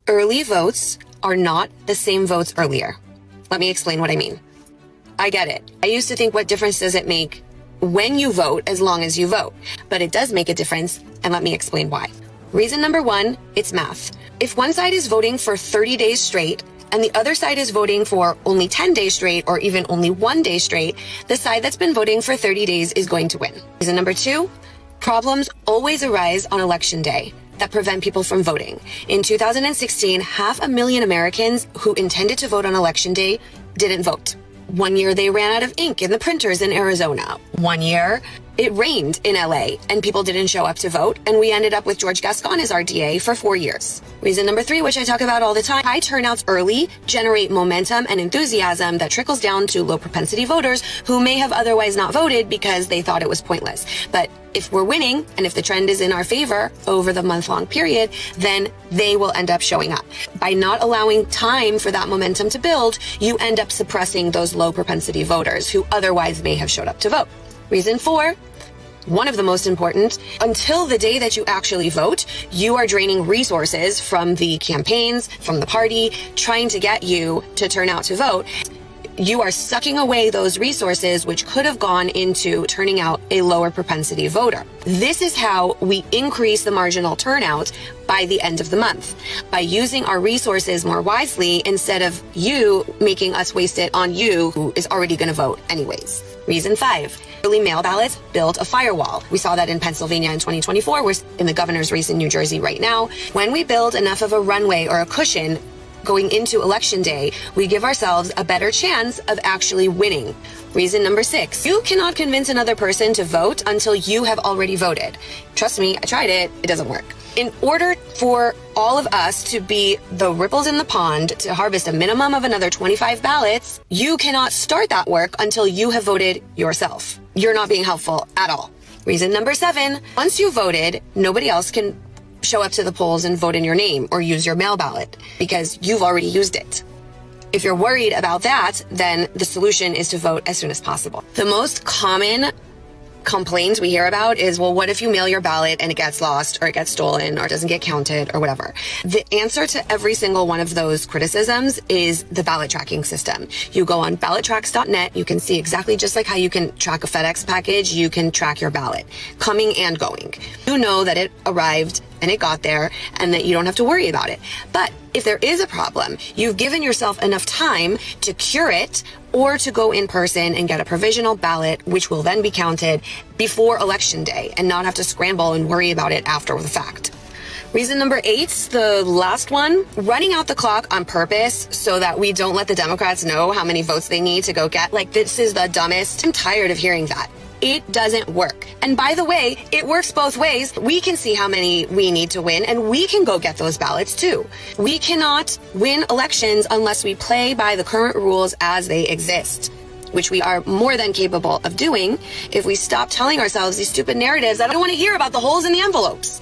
Early votes are not the same votes earlier. Let me explain what I mean. I get it. I used to think, what difference does it make when you vote as long as you vote? But it does make a difference, and let me explain why. Reason number one, it's math. If one side is voting for 30 days straight, and the other side is voting for only 10 days straight, or even only 1 day straight, the side that's been voting for 30 days is going to win. Reason number two, problems always arise on election day that prevent people from voting. In 2016, 500,000 Americans who intended to vote on election day didn't vote. One year they ran out of ink in the printers in Arizona. One year it rained in LA and people didn't show up to vote, and we ended up with George Gascon as our DA for 4 years. Reason number three, which I talk about all the time, high turnouts early generate momentum and enthusiasm that trickles down to low propensity voters who may have otherwise not voted because they thought it was pointless. But if we're winning, and if the trend is in our favor over the month-long period, then they will end up showing up. By not allowing time for that momentum to build, you end up suppressing those low propensity voters who otherwise may have showed up to vote. Reason four, one of the most important, until the day that you actually vote, you are draining resources from the campaigns, from the party, trying to get you to turn out to vote. You are sucking away those resources which could have gone into turning out a lower propensity voter. This is how we increase the marginal turnout by the end of the month, by using our resources more wisely instead of you making us waste it on you who is already going to vote anyways. Reason five, early mail ballots build a firewall. We saw that in Pennsylvania in 2024. We're in the governor's race in New Jersey right now. When we build enough of a runway or a cushion going into election day, we give ourselves a better chance of actually winning. Reason number six, you cannot convince another person to vote until you have already voted. Trust me, I tried it. It doesn't work. In order for all of us to be the ripples in the pond to harvest a minimum of another 25 ballots, you cannot start that work until you have voted yourself. You're not being helpful at all. Reason number seven, once you voted, nobody else can show up to the polls and vote in your name or use your mail ballot because you've already used it. If you're worried about that, then the solution is to vote as soon as possible. The most common complaints we hear about is, well, what if you mail your ballot and it gets lost or it gets stolen or doesn't get counted or whatever? The answer to every single one of those criticisms is the ballot tracking system. You go on ballottracks.net, you can see exactly just like how you can track a FedEx package, you can track your ballot coming and going. You know that it arrived and it got there and that you don't have to worry about it. But if there is a problem, you've given yourself enough time to cure it or to go in person and get a provisional ballot, which will then be counted before election day and not have to scramble and worry about it after the fact. Reason number eight, the last one, running out the clock on purpose so that we don't let the Democrats know how many votes they need to go get. Like, this is the dumbest. I'm tired of hearing that. It doesn't work. And by the way, it works both ways. We can see how many we need to win, and we can go get those ballots too. We cannot win elections unless we play by the current rules as they exist, which we are more than capable of doing if we stop telling ourselves these stupid narratives that I don't want to hear about the holes in the envelopes.